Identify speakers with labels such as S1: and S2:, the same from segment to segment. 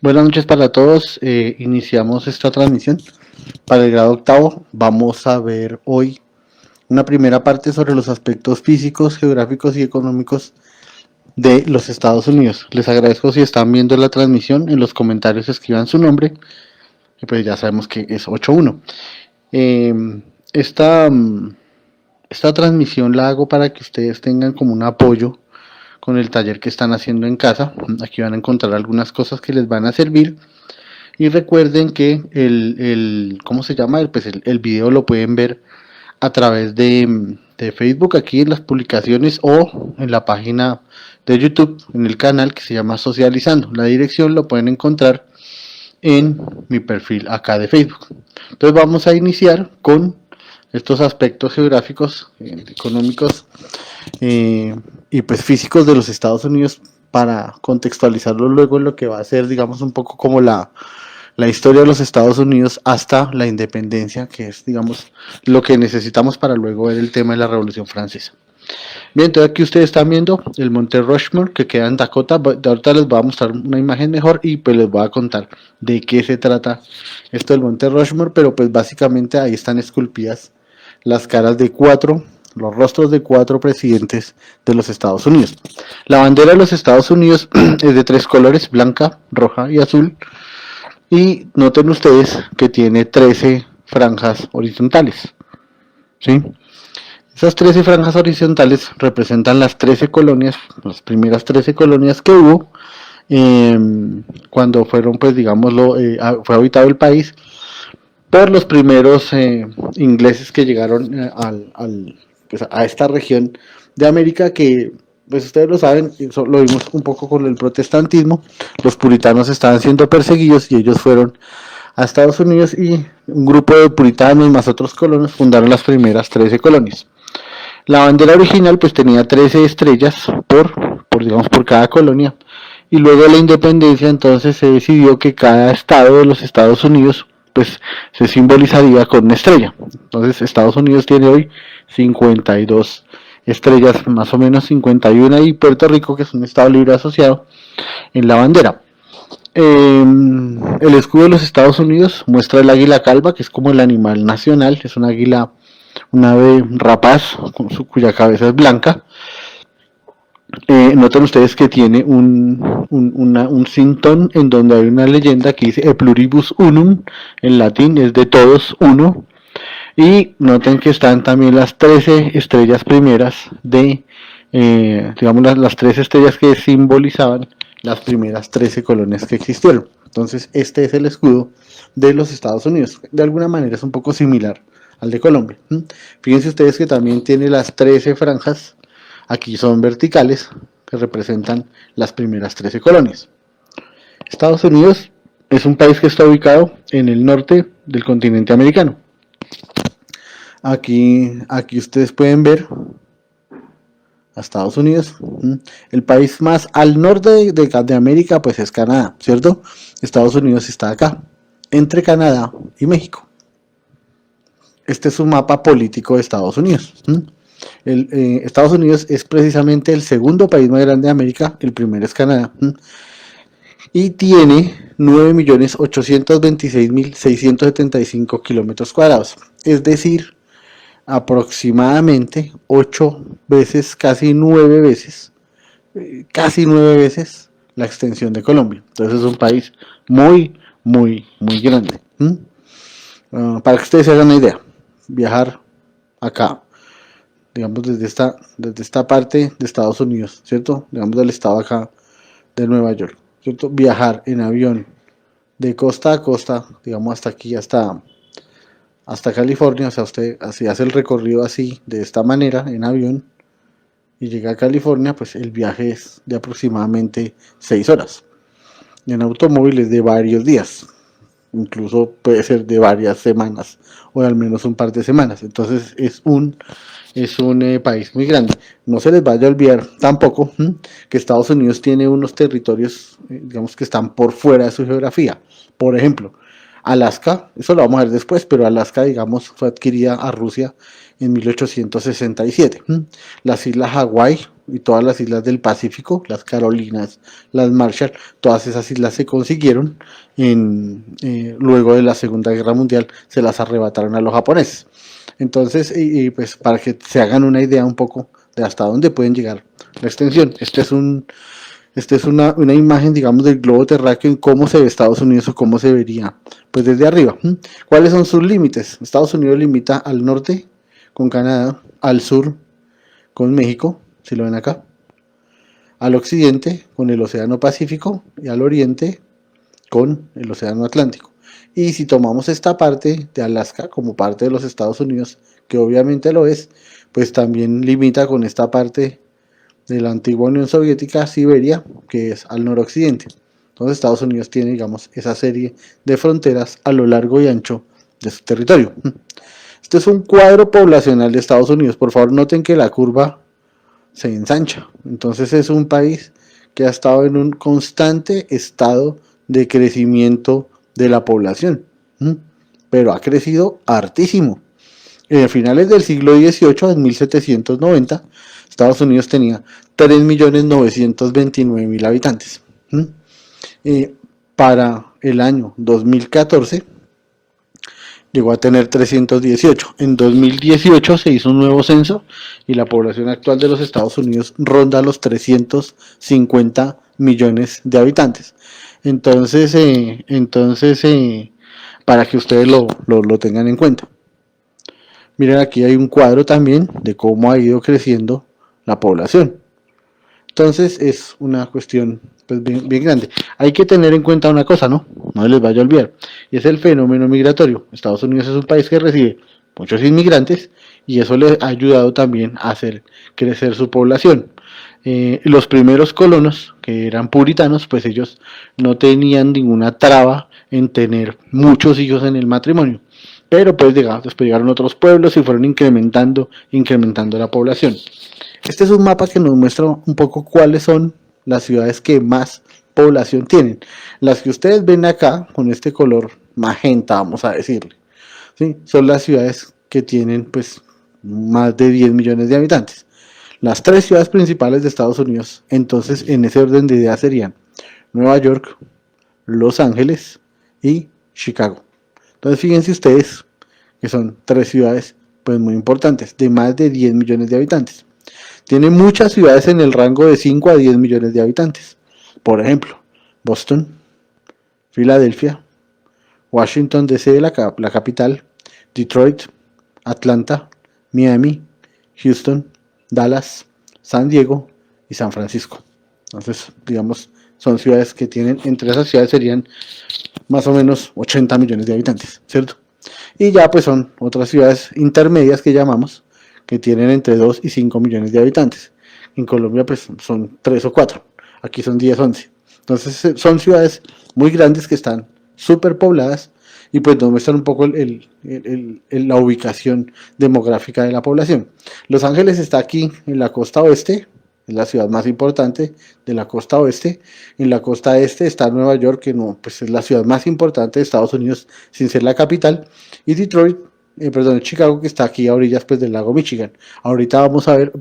S1: Buenas noches para todos. Iniciamos esta transmisión para el grado octavo. Vamos a ver hoy una primera parte sobre los aspectos físicos, geográficos y económicos de los Estados Unidos. Les agradezco si están viendo la transmisión. En los comentarios escriban su nombre. Y pues ya sabemos que es 8-1. Eh, esta, esta transmisión la hago para que ustedes tengan como un apoyo con el taller que están haciendo en casa. Aquí van a encontrar algunas cosas que les van a servir. Y recuerden que ¿cómo se llama? El video lo pueden ver a través de Facebook, aquí en las publicaciones, o en la página de YouTube, en el canal que se llama Socializando. La dirección lo pueden encontrar en mi perfil acá de Facebook. Entonces vamos a iniciar con estos aspectos geográficos, económicos y pues físicos de los Estados Unidos para contextualizarlo luego en lo que va a ser, digamos, un poco como la historia de los Estados Unidos hasta la independencia, que es, digamos, lo que necesitamos para luego ver el tema de la Revolución Francesa. Bien, entonces aquí ustedes están viendo el Monte Rushmore que queda en Dakota. De ahorita les voy a mostrar una imagen mejor y pues les voy a contar de qué se trata esto del Monte Rushmore, pero pues básicamente ahí están esculpidas las caras de los rostros de 4 presidentes de los Estados Unidos. La bandera de los Estados Unidos es de 3 colores, blanca, roja y azul. Y noten ustedes que tiene 13 franjas horizontales, ¿sí? Esas 13 franjas horizontales representan las 13 colonias, las primeras 13 colonias que hubo eh, cuando fueron, pues digámoslo, fue habitado el país por los primeros ingleses que llegaron pues, a esta región de América que, pues ustedes lo saben, eso lo vimos un poco con el protestantismo. Los puritanos estaban siendo perseguidos y ellos fueron a Estados Unidos y un grupo de puritanos más otros colonos fundaron las primeras 13 colonias. La bandera original pues tenía 13 estrellas digamos, por cada colonia, y luego de la independencia entonces se decidió que cada estado de los Estados Unidos pues se simbolizaría con una estrella. Entonces Estados Unidos tiene hoy 52 estrellas, más o menos 51, y Puerto Rico, que es un estado libre asociado, en la bandera. El escudo de los Estados Unidos muestra el águila calva, que es como el animal nacional, es un águila, una ave rapaz, cuya cabeza es blanca. Noten ustedes que tiene un cintón en donde hay una leyenda que dice E pluribus unum, en latín es de todos uno. Y noten que están también las 13 estrellas primeras digamos, las 13 estrellas que simbolizaban las primeras 13 colonias que existieron. Entonces, este es el escudo de los Estados Unidos. De alguna manera es un poco similar al de Colombia. Fíjense ustedes que también tiene las 13 franjas, aquí son verticales, que representan las primeras 13 colonias. Estados Unidos es un país que está ubicado en el norte del continente americano. Aquí ustedes pueden ver a Estados Unidos. El país más al norte de América pues es Canadá, ¿cierto? Estados Unidos está acá, entre Canadá y México. Este es un mapa político de Estados Unidos. Estados Unidos es precisamente el segundo país más grande de América, el primero es Canadá. Y tiene 9.826.675 kilómetros cuadrados. Es decir, aproximadamente 8 veces, casi 9 veces, la extensión de Colombia. Entonces es un país muy, muy, muy grande. Para que ustedes se hagan una idea, viajar acá, digamos desde esta parte de Estados Unidos, ¿cierto? Digamos del estado acá de Nueva York, ¿cierto? Viajar en avión de costa a costa, digamos hasta aquí, hasta California, o sea, usted así hace el recorrido así, de esta manera, en avión, y llega a California, pues el viaje es de aproximadamente 6 horas. Y en automóvil es de varios días, incluso puede ser de varias semanas, o de al menos un par de semanas. Entonces es un país muy grande. No se les vaya a olvidar tampoco que Estados Unidos tiene unos territorios, digamos, que están por fuera de su geografía. Por ejemplo, Alaska, eso lo vamos a ver después, pero Alaska, digamos, fue adquirida a Rusia en 1867. Las islas Hawái y todas las islas del Pacífico, las Carolinas, las Marshall, todas esas islas se consiguieron luego de la Segunda Guerra Mundial, se las arrebataron a los japoneses. Entonces, pues para que se hagan una idea un poco de hasta dónde pueden llegar la extensión. Esta es una imagen, digamos, del globo terráqueo en cómo se ve Estados Unidos o cómo se vería, pues desde arriba. ¿Cuáles son sus límites? Estados Unidos limita al norte con Canadá, al sur con México, si lo ven acá, al occidente con el Océano Pacífico y al oriente con el Océano Atlántico. Y si tomamos esta parte de Alaska como parte de los Estados Unidos, que obviamente lo es, pues también limita con esta parte de la antigua Unión Soviética, Siberia, que es al noroccidente. Entonces Estados Unidos tiene, digamos, esa serie de fronteras a lo largo y ancho de su territorio. Este es un cuadro poblacional de Estados Unidos. Por favor, noten que la curva se ensancha. Entonces es un país que ha estado en un constante estado de crecimiento de la población, pero ha crecido hartísimo. En finales del siglo XVIII, en 1790, Estados Unidos tenía 3.929.000 habitantes. Para el año 2014 llegó a tener 318. En 2018 se hizo un nuevo censo y la población actual de los Estados Unidos ronda los 350 millones de habitantes. Entonces, para que ustedes lo tengan en cuenta. Miren, aquí hay un cuadro también de cómo ha ido creciendo la población. Entonces es una cuestión pues bien grande. Hay que tener en cuenta una cosa, ¿no? No les vaya a olvidar. Y es el fenómeno migratorio. Estados Unidos es un país que recibe muchos inmigrantes y eso le ha ayudado también a hacer crecer su población. Los primeros colonos, que eran puritanos, pues ellos no tenían ninguna traba en tener muchos hijos en el matrimonio. Pero pues después llegaron otros pueblos y fueron incrementando la población. Este es un mapa que nos muestra un poco cuáles son las ciudades que más población tienen. Las que ustedes ven acá, con este color magenta, vamos a decirle, ¿sí? Son las ciudades que tienen pues más de 10 millones de habitantes. Las tres ciudades principales de Estados Unidos, entonces en ese orden de ideas serían Nueva York, Los Ángeles y Chicago. Entonces fíjense ustedes que son tres ciudades pues muy importantes, de más de 10 millones de habitantes. Tiene muchas ciudades en el rango de 5 a 10 millones de habitantes. Por ejemplo, Boston, Filadelfia, Washington DC, la capital, Detroit, Atlanta, Miami, Houston, Dallas, San Diego y San Francisco. Entonces, digamos, son ciudades que tienen, entre esas ciudades serían más o menos 80 millones de habitantes, ¿cierto? Y ya pues son otras ciudades intermedias que llamamos, que tienen entre 2 y 5 millones de habitantes. En Colombia pues son 3 o 4, aquí son 10, 11. Entonces son ciudades muy grandes que están súper pobladas y pues nos muestran un poco la ubicación demográfica de la población. Los Ángeles está aquí en la costa oeste, es la ciudad más importante de la costa oeste. En la costa este está Nueva York, que no, pues es la ciudad más importante de Estados Unidos sin ser la capital, y Detroit, Chicago, que está aquí a orillas pues del lago Michigan. Ahorita vamos a ver,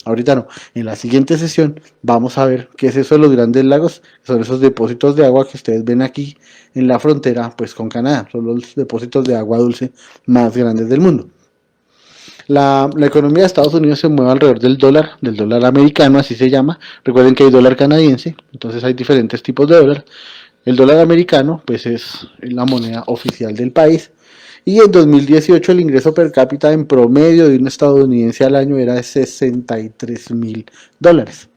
S1: ahorita no, en la siguiente sesión vamos a ver qué es eso de los grandes lagos, son esos depósitos de agua que ustedes ven aquí en la frontera pues con Canadá, son los depósitos de agua dulce más grandes del mundo. La economía de Estados Unidos se mueve alrededor del dólar americano, así se llama. Recuerden que hay dólar canadiense, entonces hay diferentes tipos de dólar. El dólar americano, pues es la moneda oficial del país. Y en 2018 el ingreso per cápita en promedio de un estadounidense al año era de $63,000.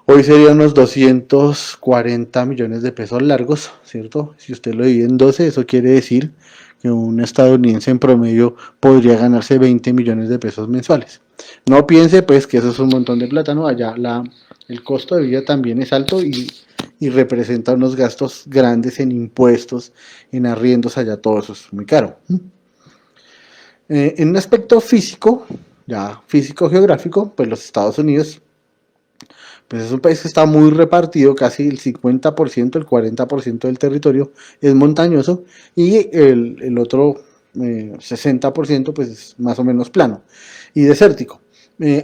S1: Hoy serían unos 240 millones de pesos largos, ¿cierto? Si usted lo divide en 12, eso quiere decir que un estadounidense en promedio podría ganarse 20 millones de pesos mensuales. No piense pues que eso es un montón de plata, ¿no? Allá el costo de vida también es alto y representa unos gastos grandes en impuestos, en arriendos, allá todo eso es muy caro. En un aspecto físico, ya físico-geográfico, pues los Estados Unidos pues es un país que está muy repartido, casi el 50%, el 40% del territorio es montañoso y el otro 60% pues es más o menos plano y desértico.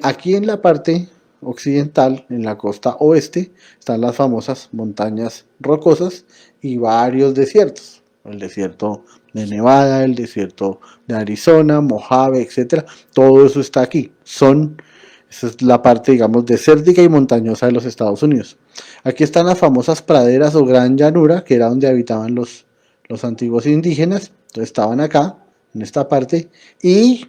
S1: Aquí en la parte occidental, en la costa oeste, están las famosas montañas rocosas y varios desiertos. El desierto de Nevada, el desierto de Arizona, Mojave, etcétera. Todo eso está aquí. Esa es la parte, digamos, desértica y montañosa de los Estados Unidos. Aquí están las famosas praderas o gran llanura, que era donde habitaban los antiguos indígenas. Entonces estaban acá, en esta parte, y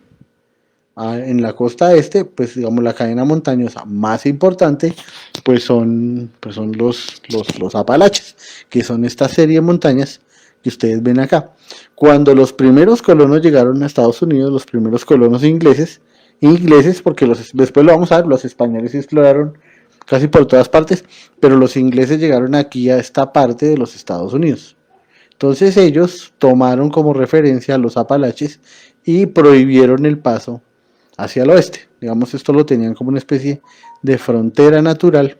S1: en la costa este, pues digamos la cadena montañosa más importante, pues son los Apalaches, que son esta serie de montañas que ustedes ven acá. Cuando los primeros colonos llegaron a Estados Unidos, los primeros colonos ingleses porque después lo vamos a ver, los españoles exploraron casi por todas partes, pero los ingleses llegaron aquí a esta parte de los Estados Unidos. Entonces ellos tomaron como referencia a los Apalaches y prohibieron el paso hacia el oeste. Digamos, esto lo tenían como una especie de frontera natural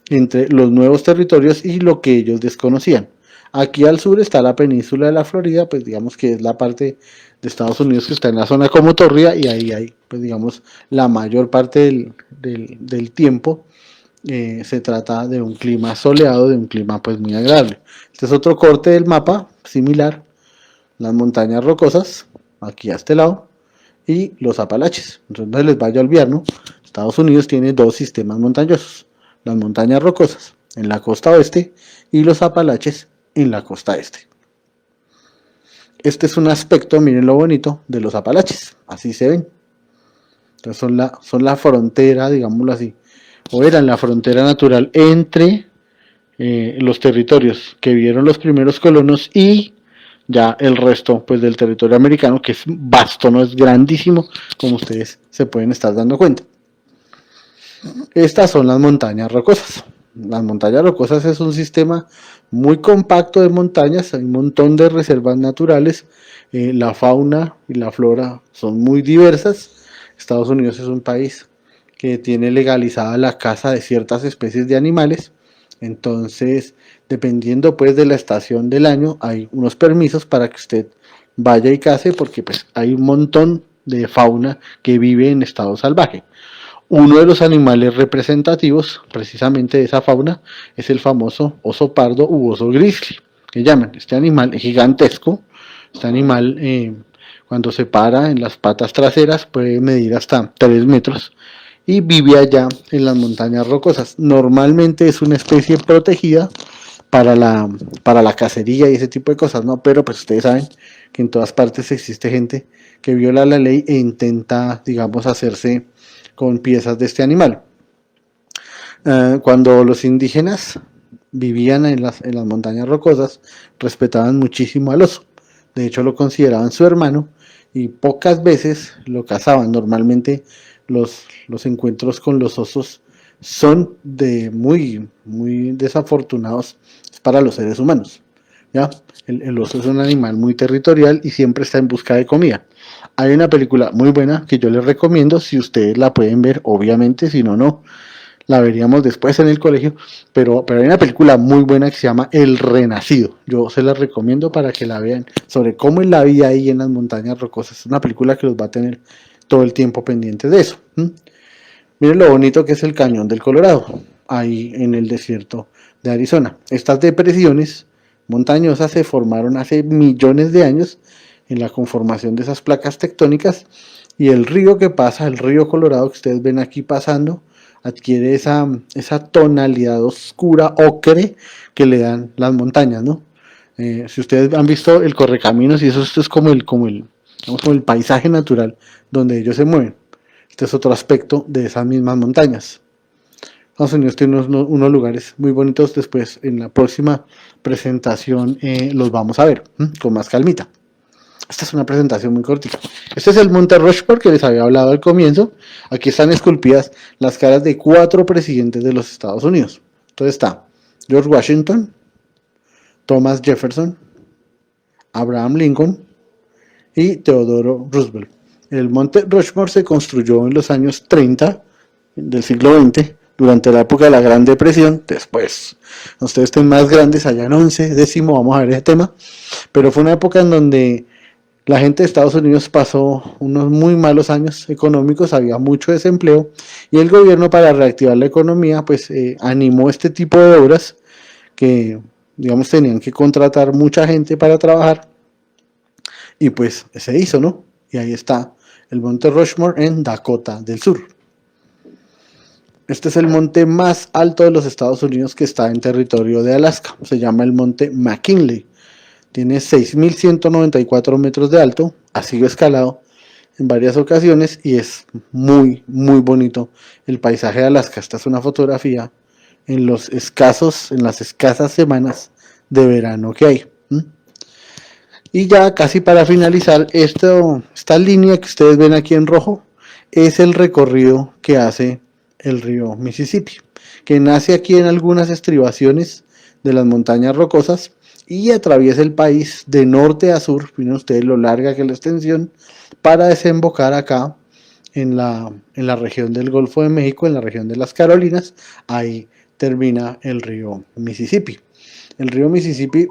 S1: entre los nuevos territorios y lo que ellos desconocían. Aquí al sur está la península de la Florida, pues digamos que es la parte de Estados Unidos que está en la zona como Torría, y ahí hay, pues digamos, la mayor parte del tiempo se trata de un clima soleado, de un clima pues muy agradable. Este es otro corte del mapa similar, las montañas rocosas, aquí a este lado, y los Apalaches. Entonces no les vaya a olvidar, ¿no? Estados Unidos tiene dos sistemas montañosos, las montañas rocosas en la costa oeste y los Apalaches en la costa este. Este es un aspecto, miren lo bonito, de los Apalaches, así se ven. Entonces son la frontera, digámoslo así, o eran la frontera natural entre los territorios que vieron los primeros colonos y ya el resto pues del territorio americano, que es vasto, no es grandísimo, como ustedes se pueden estar dando cuenta. Estas son las montañas rocosas. Las montañas rocosas es un sistema muy compacto de montañas, hay un montón de reservas naturales, la fauna y la flora son muy diversas. Estados Unidos es un país que tiene legalizada la caza de ciertas especies de animales, entonces dependiendo pues de la estación del año hay unos permisos para que usted vaya y case, porque pues hay un montón de fauna que vive en estado salvaje. Uno de los animales representativos precisamente de esa fauna es el famoso oso pardo u oso grizzly, que llaman. Este animal es gigantesco. Este animal cuando se para en las patas traseras puede medir hasta 3 metros y vive allá en las montañas rocosas. Normalmente es una especie protegida para la cacería y ese tipo de cosas, ¿no? Pero pues ustedes saben que en todas partes existe gente que viola la ley e intenta, digamos, hacerse con piezas de este animal. Cuando los indígenas vivían en las montañas rocosas, respetaban muchísimo al oso. De hecho, lo consideraban su hermano y pocas veces lo cazaban. Normalmente los encuentros con los osos son muy desafortunados para los seres humanos. ¿Ya? El oso es un animal muy territorial y siempre está en busca de comida. Hay una película muy buena que yo les recomiendo, si ustedes la pueden ver, obviamente, si no, no, la veríamos después en el colegio, pero hay una película muy buena que se llama El Renacido. Yo se la recomiendo para que la vean, sobre cómo es la vida ahí en las montañas rocosas. Es una película que los va a tener todo el tiempo pendientes de eso. Miren lo bonito que es el Cañón del Colorado, ahí en el desierto de Arizona. Estas depresiones montañosas se formaron hace millones de años en la conformación de esas placas tectónicas, y el río que pasa, el río Colorado que ustedes ven aquí pasando, adquiere esa tonalidad oscura, ocre, que le dan las montañas, ¿no? Si ustedes han visto el correcaminos, y esto es como el paisaje natural donde ellos se mueven. Este es otro aspecto de esas mismas montañas. Estados Unidos tiene unos lugares muy bonitos. Después, en la próxima presentación, los vamos a ver con más calmita. Esta es una presentación muy cortita. Este es el Monte Rushmore que les había hablado al comienzo. Aquí están esculpidas las caras de 4 presidentes de los Estados Unidos. Entonces está George Washington, Thomas Jefferson, Abraham Lincoln y Theodore Roosevelt. El Monte Rushmore se construyó en los años 30 del siglo XX, durante la época de la Gran Depresión. Después, ustedes estén más grandes, allá en 11, décimo, vamos a ver ese tema, pero fue una época en donde La gente de Estados Unidos pasó unos muy malos años económicos, había mucho desempleo y el gobierno para reactivar la economía pues animó este tipo de obras que digamos tenían que contratar mucha gente para trabajar y pues se hizo, ¿no? Y ahí está el monte Rushmore en Dakota del Sur. Este es el monte más alto de los Estados Unidos que está en territorio de Alaska. Se llama el monte McKinley. Tiene 6.194 metros de alto. Ha sido escalado en varias ocasiones y es muy, muy bonito el paisaje de Alaska. Esta es una fotografía en las escasas semanas de verano que hay. Y ya casi para finalizar, esta línea que ustedes ven aquí en rojo es el recorrido que hace el río Mississippi, que nace aquí en algunas estribaciones de las montañas rocosas y atraviesa el país de norte a sur. Miren ustedes lo larga que es la extensión, para desembocar acá en la región del Golfo de México, en la región de las Carolinas. Ahí termina el río Mississippi. El río Mississippi,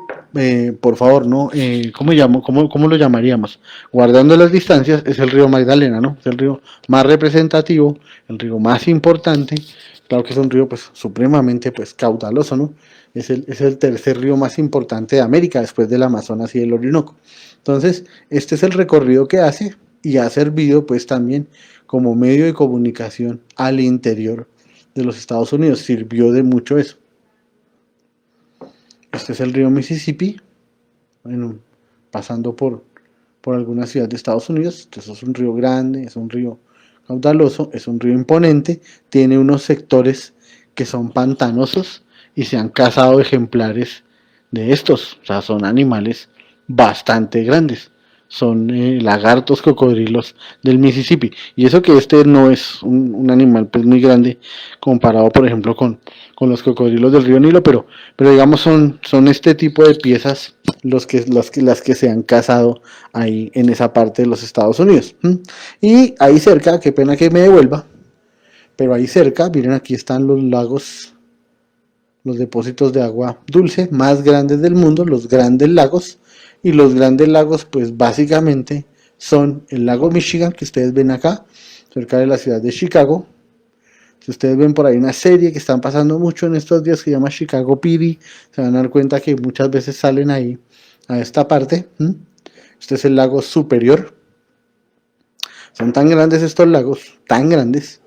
S1: por favor, ¿no? ¿Cómo lo llamaríamos? Guardando las distancias, es el río Magdalena, ¿no? Es el río más representativo, el río más importante. Claro que es un río, pues, supremamente, pues, caudaloso, ¿no? Es el tercer río más importante de América, después del Amazonas y del Orinoco. Entonces, este es el recorrido que hace y ha servido, pues, también como medio de comunicación al interior de los Estados Unidos. Sirvió de mucho eso. Este es el río Mississippi, bueno, pasando por alguna ciudad de Estados Unidos. Entonces es un río grande, es un río caudaloso, es un río imponente, tiene unos sectores que son pantanosos y se han cazado ejemplares de estos, o sea, son animales bastante grandes. Son lagartos cocodrilos del Mississippi. Y eso que este no es un animal pues muy grande comparado, por ejemplo, con los cocodrilos del río Nilo, pero digamos son este tipo de piezas las que se han cazado ahí en esa parte de los Estados Unidos. Y ahí cerca, qué pena que me devuelva, pero ahí cerca, miren, aquí están los lagos, los depósitos de agua dulce más grandes del mundo, los Grandes Lagos. Y los Grandes Lagos, pues básicamente son el lago Michigan, que ustedes ven acá, cerca de la ciudad de Chicago. Si ustedes ven por ahí una serie que están pasando mucho en estos días que se llama Chicago PD, se van a dar cuenta que muchas veces salen ahí a esta parte. Este es el lago Superior. Son tan grandes estos lagos, tan grandes,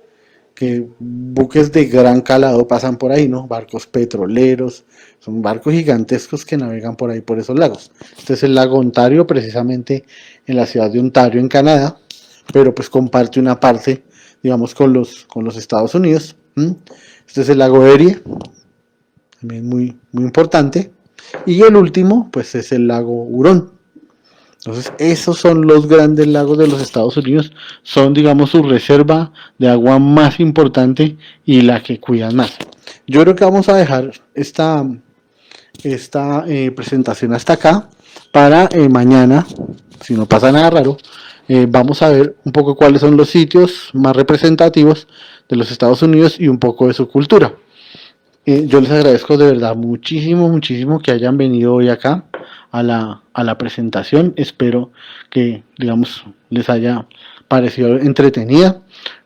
S1: que buques de gran calado pasan por ahí, ¿no? Barcos petroleros, son barcos gigantescos que navegan por ahí, por esos lagos. Este es el lago Ontario, precisamente en la ciudad de Ontario, en Canadá, pero pues comparte una parte, digamos, con los Estados Unidos. Este es el lago Erie, también muy, muy importante. Y el último, pues es el lago Hurón. Entonces, esos son los Grandes Lagos de los Estados Unidos. Son, digamos, su reserva de agua más importante y la que cuidan más. Yo creo que vamos a dejar esta presentación hasta acá para mañana, si no pasa nada raro, vamos a ver un poco cuáles son los sitios más representativos de los Estados Unidos y un poco de su cultura. Yo les agradezco de verdad muchísimo, muchísimo que hayan venido hoy acá a la presentación. Espero que, digamos, les haya parecido entretenida.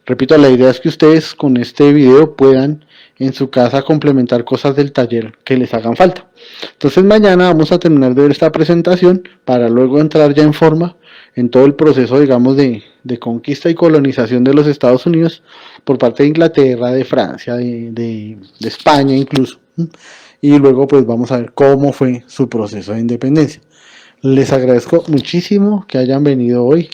S1: Repito, la idea es que ustedes con este video puedan en su casa complementar cosas del taller que les hagan falta. Entonces mañana vamos a terminar de ver esta presentación para luego entrar ya en forma en todo el proceso, digamos, de conquista y colonización de los Estados Unidos por parte de Inglaterra, de Francia, de España incluso. Y luego pues vamos a ver cómo fue su proceso de independencia. Les agradezco muchísimo que hayan venido hoy